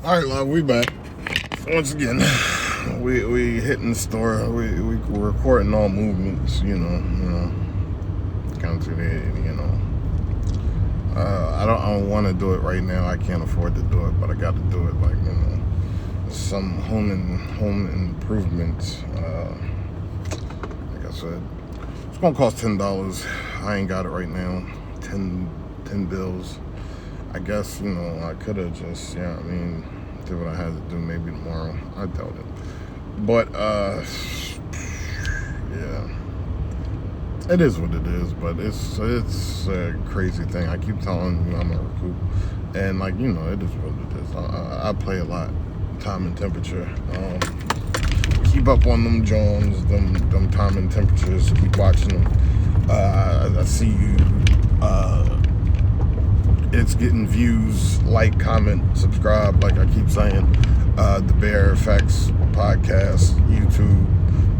All right, love, we back once again. We hitting the store. We're recording all movements. Kind of I don't want to do it right now. I can't afford to do it, but I got to do it. Some home improvements. Like I said, it's gonna cost $10. I ain't got it right now. 10 bills. I guess, I could have just, did what I had to do maybe tomorrow. I doubt it. But, yeah. It is what it is, but it's a crazy thing. I keep telling you I'm gonna recoup. And, it is what it is. I play a lot. Time and temperature. Keep up on them Jones, them time and temperatures. Keep watching them. I see you. It's getting views, like, comment, subscribe, like I keep saying. DaBear Effects podcast, YouTube.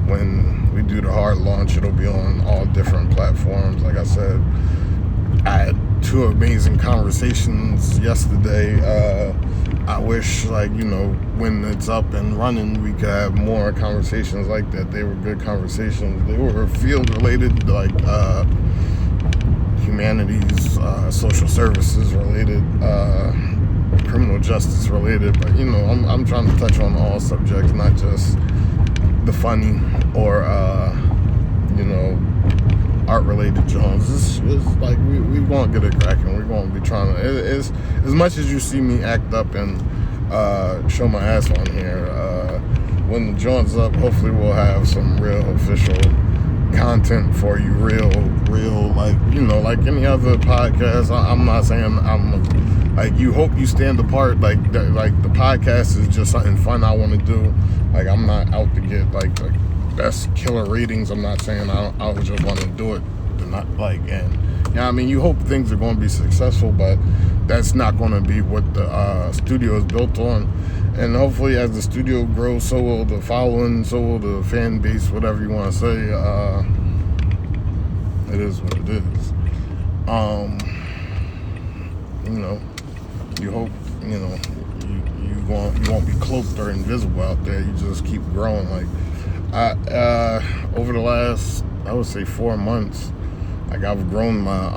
When we do the hard launch, it'll be on all different platforms. Like I said, I had 2 amazing conversations yesterday. I wish, when it's up and running, we could have more conversations like that. They were good conversations. They were field-related, humanities, social services related, criminal justice related. But, I'm trying to touch on all subjects, not just the funny or, art-related Jones. It's like we won't get it cracking. We won't be trying to. It's as much as you see me act up and show my ass on here. When the Jones up, hopefully we'll have some real official content for you. Real, like any other podcast. I'm not saying I'm like you. Hope you stand apart. Like the podcast is just something fun I want to do. Like I'm not out to get like the best killer ratings. I'm not saying I just want to do it. You hope things are going to be successful, but that's not going to be what the studio is built on. And hopefully as the studio grows, so will the following, so will the fan base, whatever you want to say. It is what it is. You hope, you won't be cloaked or invisible out there. You just keep growing. Over the last, I would say 4 months, I've grown my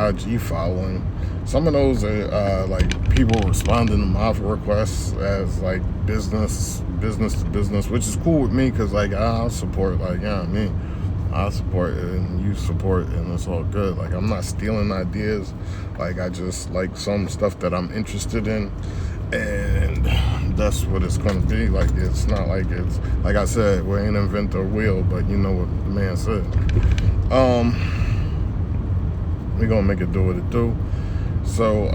IG following. Some of those are people responding to my requests as business to business, which is cool with me because I'll support I support it and you support it, and it's all good. I'm not stealing ideas. I just like some stuff that I'm interested in, and that's what it's gonna be. It's not it's like I said, we ain't invent a wheel, but you know what the man said. We gonna make it do what it do. So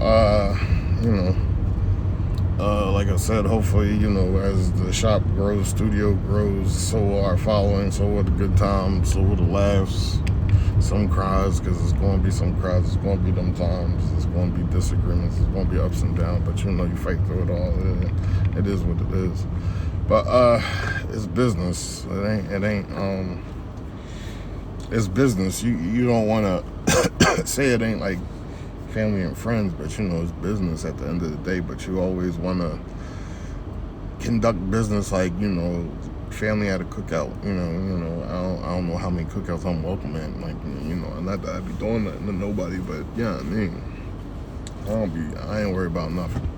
like I said, hopefully, as the shop grows, studio grows, so will our following, so will the good times, so will the laughs, some cries, because it's going to be some cries, it's going to be them times, it's going to be disagreements, it's going to be ups and downs, but you fight through it all. It is what it is. But it's business. It's business. You don't want to say it ain't like family and friends, but it's business at the end of the day. But you always want to conduct business family at a cookout. I don't know how many cookouts I'm welcome at. Not that I be doing nothing to nobody, but I ain't worried about nothing.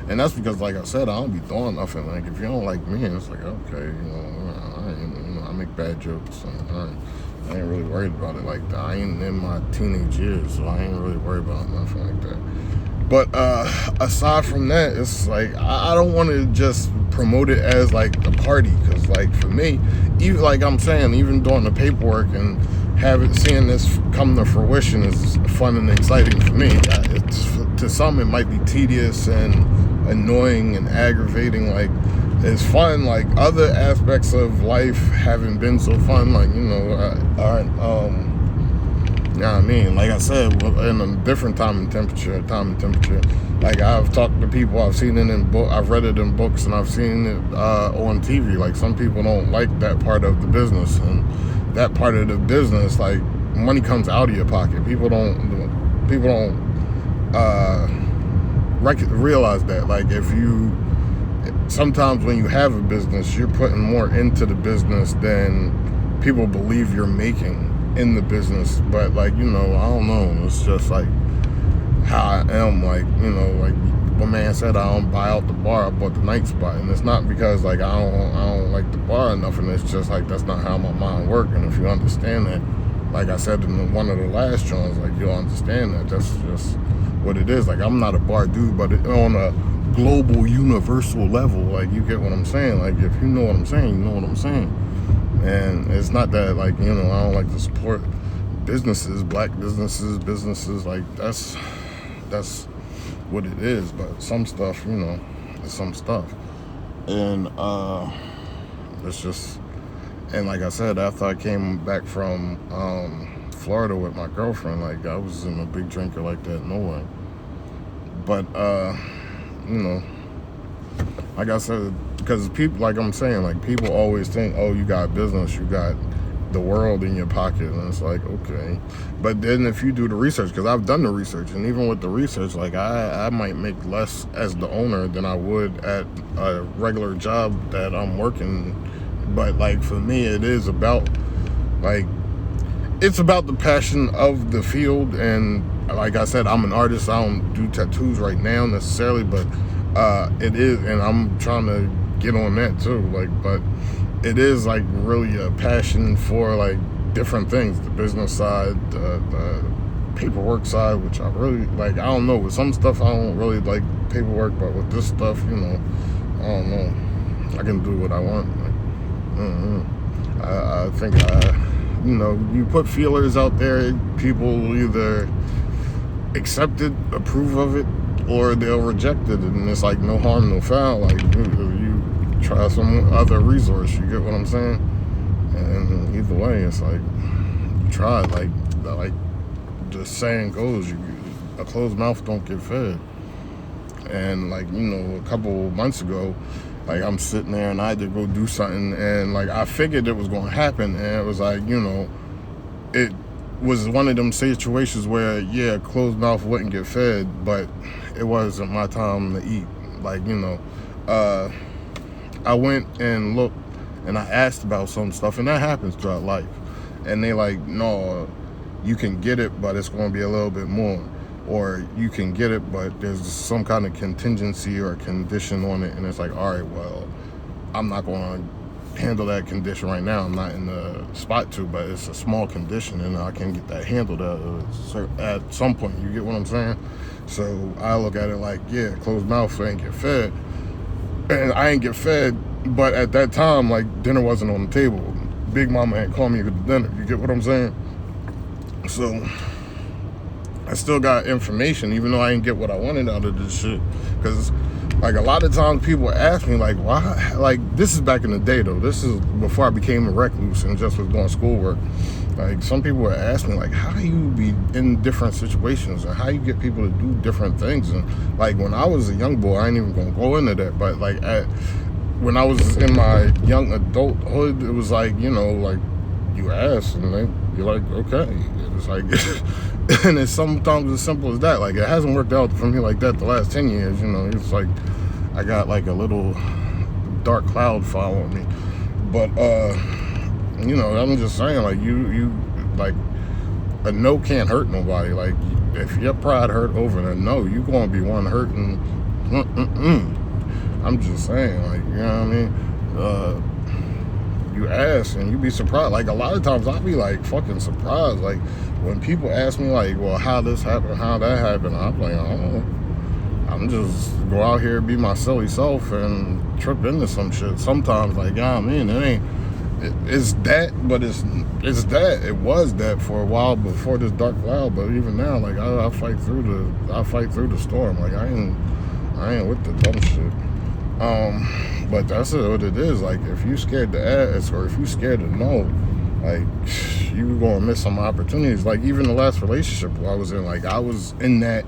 And that's because, like I said, I don't be doing nothing. If you don't like me, it's okay, I make bad jokes. So I ain't really worried about it like that. I ain't in my teenage years, so I ain't really worried about nothing like that. But aside from that, it's I don't want to just promote it as a party, because for me, even I'm saying, even doing the paperwork and seeing this come to fruition is fun and exciting for me. To some, it might be tedious and annoying and aggravating. It's fun. Other aspects of life haven't been so fun. Like I said, in a different time and temperature. I've talked to people, I've seen it in book, I've read it in books, and I've seen it on TV. Some people don't like that part of the business, and that part of the business, money comes out of your pocket. People don't realize that, like, if you, sometimes when you have a business, you're putting more into the business than people believe you're making in the business. But, like, you know, I don't know, it's just like how I am. Like, you know, like my man said, I don't buy out the bar, I bought the night spot. And it's not because, like, I don't like the bar enough, and it's just like that's not how my mind works. And if you understand that, like I said in one of the last joints, like, you'll understand that that's just what it is. Like, I'm not a bar dude, but on a global, universal level, like, you get what I'm saying. Like, if you know what I'm saying, you know what I'm saying. And it's not that, like, you know, I don't like to support businesses, black businesses, like, that's what it is. But some stuff, you know, is some stuff. And it's just, and like I said, after I came back from Florida with my girlfriend, like, I wasn't a big drinker like that, no way. But you know, like I said, because people, like I'm saying, like, people always think, oh, you got business, you got the world in your pocket, and it's like, okay. But then if you do the research, because I've done the research, and even with the research, like, I might make less as the owner than I would at a regular job that I'm working. But, like, for me, it is about, like, it's about the passion of the field. And like I said, I'm an artist. I don't do tattoos right now necessarily, but it is, and I'm trying to get on that too. Like, but it is, like, really a passion for, like, different things, the business side, the paperwork side, which I really like. I don't know, with some stuff I don't really like paperwork, but with this stuff, you know, I don't know, I can do what I want. Like, I think you know, you put feelers out there, people either accept it, approve of it, or they'll reject it, and it's like no harm, no foul. Like, you try some other resource, you get what I'm saying? And either way, it's like, you try it. Like the saying goes, a closed mouth don't get fed. And, like, you know, a couple months ago, like, I'm sitting there and I had to go do something, and, like, I figured it was going to happen, and it was like, you know, it was one of them situations where, yeah, closed mouth wouldn't get fed, but it wasn't my time to eat. Like, you know, I went and looked and I asked about some stuff, and that happens throughout life. And they like, no, you can get it, but it's going to be a little bit more. Or you can get it, but there's some kind of contingency or condition on it. And it's like, all right, well, I'm not going to handle that condition right now. I'm not in the spot to, but it's a small condition, and I can get that handled at some point. You get what I'm saying? So I look at it like, yeah, closed mouth ain't get fed. And I ain't get fed, but at that time, like, dinner wasn't on the table. Big Mama had called me to dinner. You get what I'm saying? So I still got information, even though I didn't get what I wanted out of this shit. Because, like, a lot of times people ask me, like, why? Like, this is back in the day, though. This is before I became a recluse and just was doing schoolwork. Like, some people would ask me, like, how do you be in different situations, and how you get people to do different things? And, like, when I was a young boy, I ain't even gonna go into that, but, like, when I was in my young adulthood, it was like, you know, like, you ask, and you're like, okay. It's like, and it's sometimes as simple as that. Like, it hasn't worked out for me like that the last 10 years, you know. It's like, I got, like, a little dark cloud following me. But, you know, I'm just saying, like, you like, a no can't hurt nobody. Like, if your pride hurt over a no, you gonna be one hurting. I'm just saying, like, you know what I mean? You ask and you be surprised. Like, a lot of times I'll be, like, fucking surprised. Like, when people ask me, like, well, how this happened, how that happened, I'm like, I don't know. I'm just go out here, be my silly self, and trip into some shit. Sometimes, like, you know what I mean? It ain't. It's that, but it's that. It was that for a while before this dark cloud, but even now, like, I fight through the storm. Like, I ain't with the dumb shit. But that's what it is. Like, if you scared to ask, or if you scared to know, like, you gonna miss some opportunities. Like, even the last relationship I was in, like, I was in that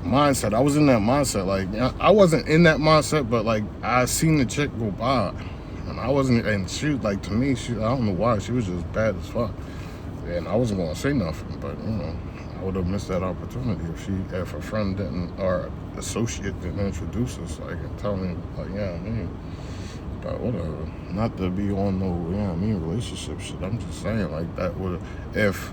mindset. Like, I wasn't in that mindset, but, like, I seen the chick go by. And I wasn't, and she, like, to me, I don't know why, she was just bad as fuck. And I wasn't going to say nothing, but, you know, I would have missed that opportunity if a friend didn't or associate didn't introduce us, like, and tell me, like, yeah, I mean, but whatever. Not to be on no, yeah, I mean, relationship shit. I'm just saying, like, that would, if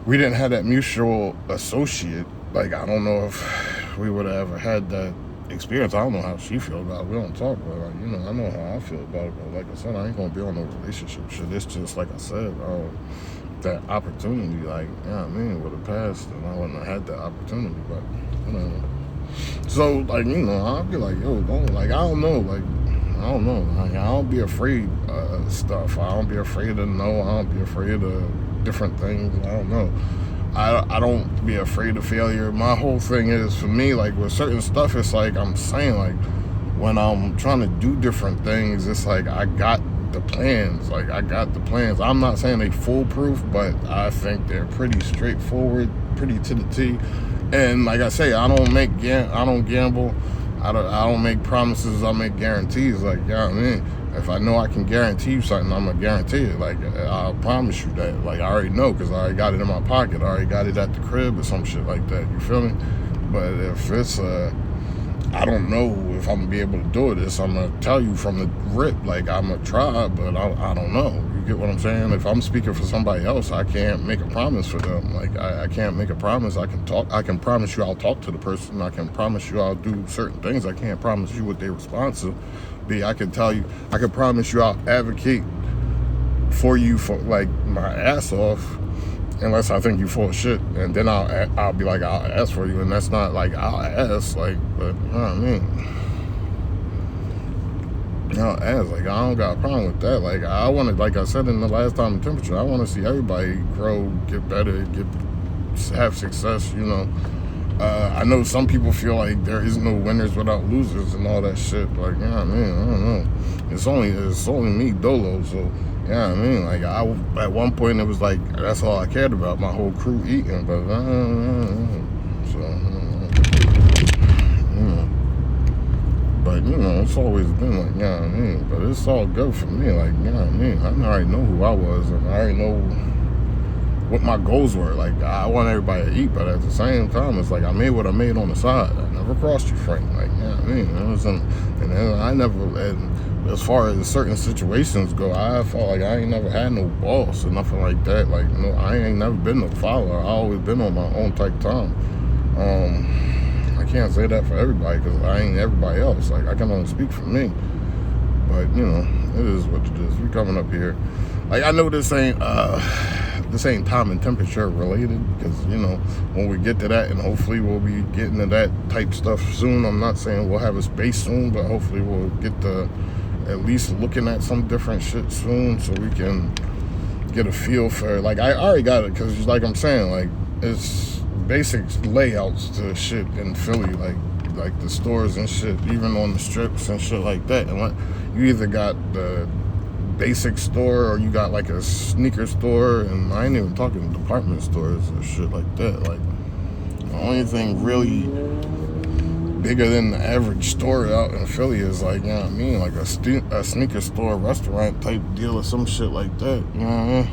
we didn't have that mutual associate, like, I don't know if we would have ever had that experience. I don't know how she feels about it. We don't talk, but, like, you know, I know how I feel about it. But like I said, I ain't gonna be on no relationship shit. It's just like I said, that opportunity, like, yeah, I mean, would have passed, and I wouldn't have had that opportunity. But whatever. So, like, you know, I'll be like, yo, don't, like, I don't know, like, I don't know. Like, I don't be afraid of stuff. I don't be afraid of no. I don't be afraid of different things. I don't know. I don't be afraid of failure. My whole thing is, for me, like, with certain stuff, it's like I'm saying, like, when I'm trying to do different things, it's like I got the plans. Like, I got the plans. I'm not saying they foolproof, but I think they're pretty straightforward, pretty to the T. And like I say, I don't gamble. I don't make promises. I make guarantees. Like, yeah, I mean, if I know I can guarantee you something, I'm gonna guarantee it. Like, I'll promise you that. Like, I already know because I already got it in my pocket. I already got it at the crib or some shit like that. You feel me? But if it's I don't know if I'm gonna be able to do this. I'm gonna tell you from the rip, like, I'm gonna try, but I don't know. You get what I'm saying? If I'm speaking for somebody else, I can't make a promise for them. Like, I can't make a promise. I can promise you I'll talk to the person. I can promise you I'll do certain things. I can't promise you what their response will be. I can promise you I'll advocate for you for, like, my ass off, unless I think you full of shit, and then I'll be like, I'll ask for you, and that's not like I'll ask, like, but you know what I mean? I'll ask, like, I don't got a problem with that. Like, I want to, like I said in the last time in temperature, I want to see everybody grow, get better, have success. You know, I know some people feel like there is no winners without losers and all that shit. Like, you know what I mean? I don't know. It's only me, Dolo, so. Yeah, I mean, like, at one point it was like that's all I cared about, my whole crew eating, but but you know, it's always been like, you know what I mean, but it's all good for me, like, you know what I mean, I already know who I was, and I already know what my goals were. Like, I want everybody to eat, but at the same time, it's like I made what I made on the side. I never crossed you, Frank. Like, yeah, I mean, and then I never. And as far as certain situations go, I felt like I ain't never had no boss or nothing like that. Like, no, I ain't never been no follower. I always been on my own type time. I can't say that for everybody because I ain't everybody else. Like, I can only speak for me. But you know, it is what it is. We coming up here. Like, I know this ain't time and temperature related, because, you know, when we get to that, and hopefully we'll be getting to that type stuff soon. I'm not saying we'll have a space soon, but hopefully we'll get to at least looking at some different shit soon, so we can get a feel for, like, I already got it, because like I'm saying, like, it's basic layouts to shit in Philly, like the stores and shit, even on the strips and shit like that. And you either got the basic store or you got like a sneaker store, and I ain't even talking department stores or shit like that. Like, the only thing really bigger than the average store out in Philly is, like, you know what I mean, like a sneaker store, restaurant type deal or some shit like that, you know what I mean?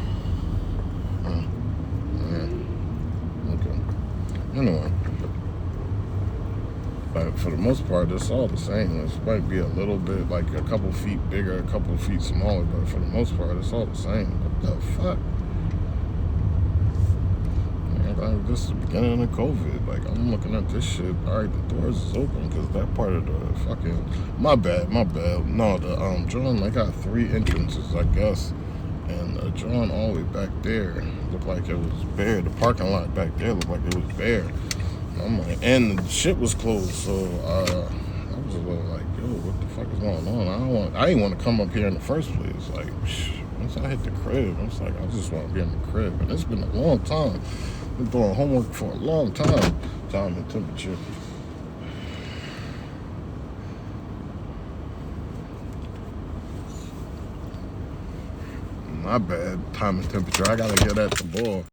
Yeah. Okay. Anyway. But for the most part, it's all the same. It might be a little bit, like, a couple feet bigger, a couple feet smaller, but for the most part, it's all the same. What the fuck? Like, this is the beginning of COVID. Like, I'm looking at this shit. All right, the doors is open because that part of the fucking... My bad. No, the John, I got 3 entrances, I guess. And John all the way back there looked like it was bare. The parking lot back there looked like it was bare. I'm like, and the shit was closed, so I was a little like, yo, what the fuck is going on? I didn't want to come up here in the first place. Like, once I hit the crib, I was like, I just want to be in the crib. And it's been a long time. Been doing homework for a long time. Time and temperature. My bad. Time and temperature. I gotta get at the ball.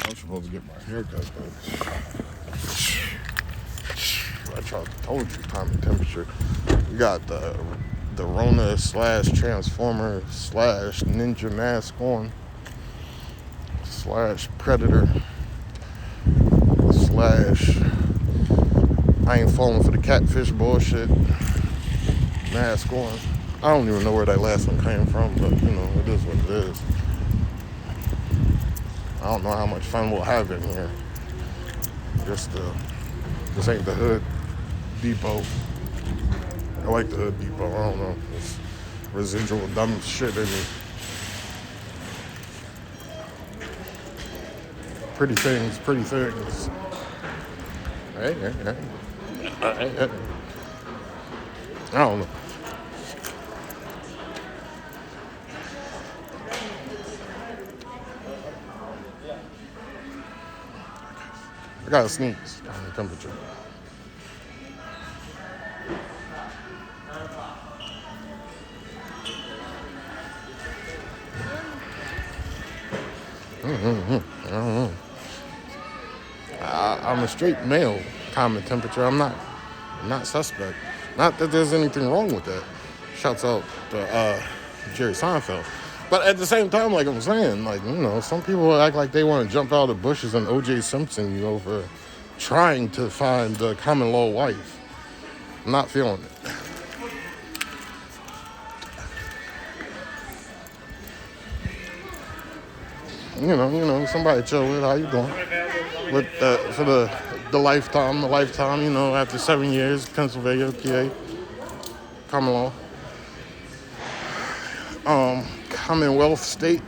I'm supposed to get my hair cut, but I told you, time and temperature. We got the Rona / Transformer / Ninja mask on / Predator. slash I ain't falling for the catfish bullshit. Mask on. I don't even know where that last one came from, but you know, it is what it is. I don't know how much fun we'll have in here. This ain't the Hood Depot. I like the Hood Depot. I don't know. It's residual dumb shit in me. Pretty things. Hey. I don't know. I gotta sneeze on the temperature. I don't know. I'm a straight male, common temperature. I'm not suspect. Not that there's anything wrong with that. Shouts out to Jerry Seinfeld. But at the same time, like I'm saying, like, you know, some people act like they want to jump out of the bushes on O.J. Simpson, you know, for trying to find the common law wife. I'm not feeling it. You know, somebody chill with. How you doing? With for the lifetime, you know, after 7 years, Pennsylvania, PA, common law. Commonwealth state.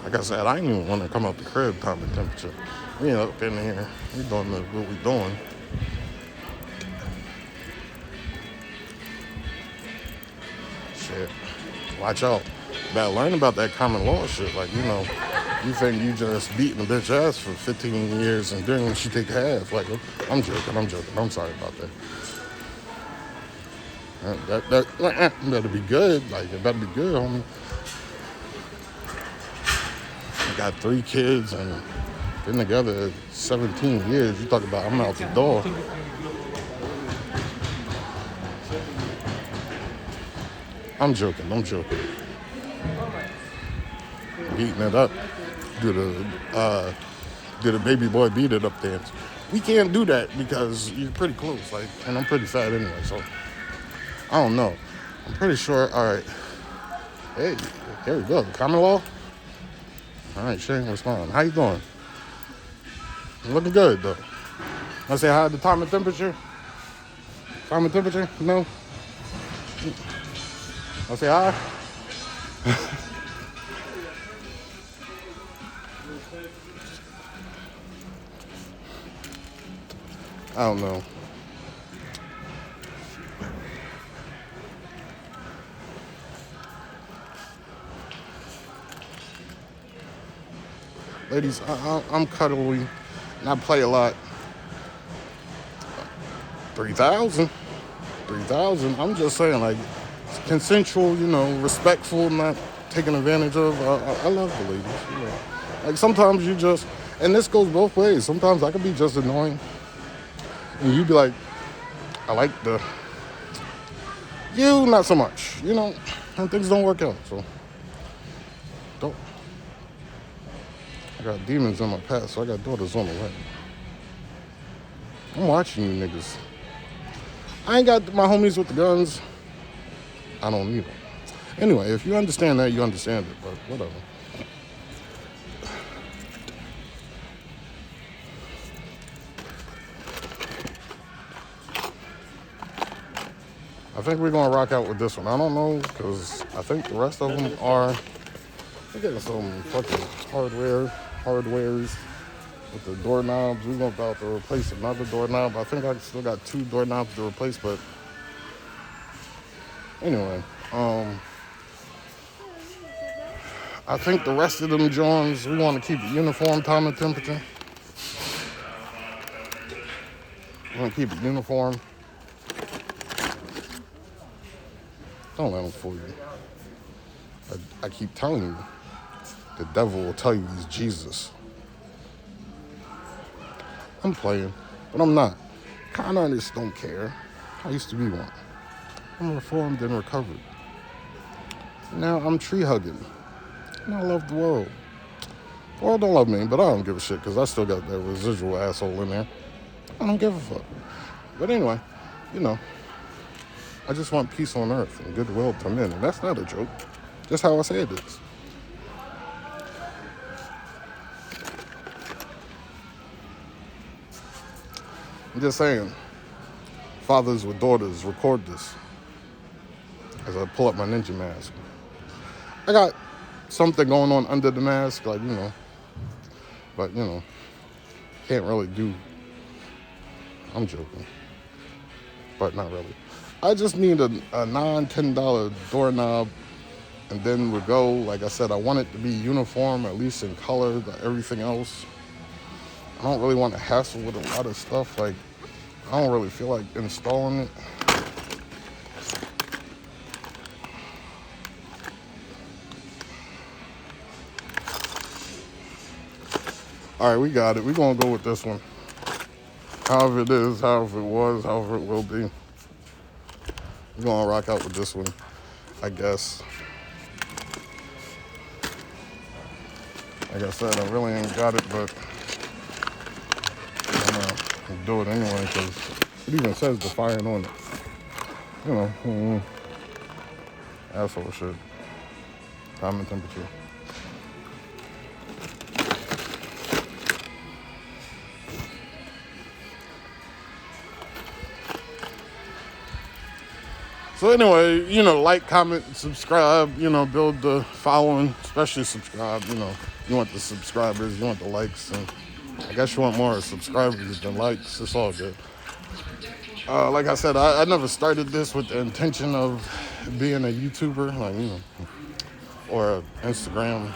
Like I said, I didn't even want to come out the crib time and temperature. We up in here. We doing what we doing. Shit. Watch out. Better learn about that common law shit. Like, you know, you think you just beating a bitch ass for 15 years and then she take half. Like, I'm joking. I'm sorry about that. That better be good. Like, it better be good, homie. I got 3 kids and been together 17 years. You talk about I'm out the door. I'm joking. Beating it up. Do the baby boy beat it up dance. We can't do that because you're pretty close. Like, and I'm pretty fat anyway, so I don't know. I'm pretty sure. All right. Hey, here we go. Common law. All right, Shane, what's going on? How you doing? Looking good, though. I say hi to time and temperature. Time and temperature? No? I say hi? I don't know. Ladies, I'm cuddly and I play a lot. 3,000. I'm just saying, like, consensual, you know, respectful, not taken advantage of. I love the ladies. You know. Like, sometimes you just, and this goes both ways. Sometimes I can be just annoying. And you be like, I like you, not so much, you know, and things don't work out, so don't. I got demons in my past, so I got daughters on the way. I'm watching you niggas. I ain't got my homies with the guns. I don't need them. Anyway, if you understand that, you understand it, but whatever. I think we're going to rock out with this one. I don't know, because I think the rest of them are... We're getting some fucking hardwares with the doorknobs. We're about to replace another doorknob. I think I still got 2 doorknobs to replace, but... Anyway, I think the rest of them Johns, we want to keep it uniform time and temperature. We want to keep it uniform. Don't let them fool you. I keep telling you, the devil will tell you he's Jesus. I'm playing, but I'm not. Con artists don't care. I used to be one. I'm reformed and recovered. Now I'm tree hugging. And I love the world. Or don't love me, but I don't give a shit because I still got that residual asshole in there. I don't give a fuck. But anyway, you know, I just want peace on earth and goodwill to men. And that's not a joke. Just how I say it is. I'm just saying, fathers with daughters, record this as I pull up my ninja mask. I got something going on under the mask, like, but, can't really do. I'm joking, but not really. I just need a non-$10 doorknob, and then we'll go. Like I said, I want it to be uniform, at least in color, but everything else. I don't really want to hassle with a lot of stuff. Like, I don't really feel like installing it. All right, we got it. We're going to go with this one. However it is, however it was, however it will be. We're going to rock out with this one, I guess. Like I said, I really ain't got it, but I'm going to do it anyway because it even says Defiant on it. Asshole shit. Time and temperature. So anyway, like, comment, subscribe, build the following, especially subscribe, you want the subscribers, you want the likes, and I guess you want more subscribers than likes. It's all good. Like I said, I never started this with the intention of being a YouTuber, or an Instagram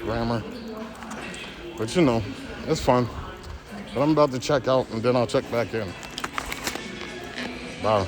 grammer. But it's fun. But I'm about to check out and then I'll check back in. Bye.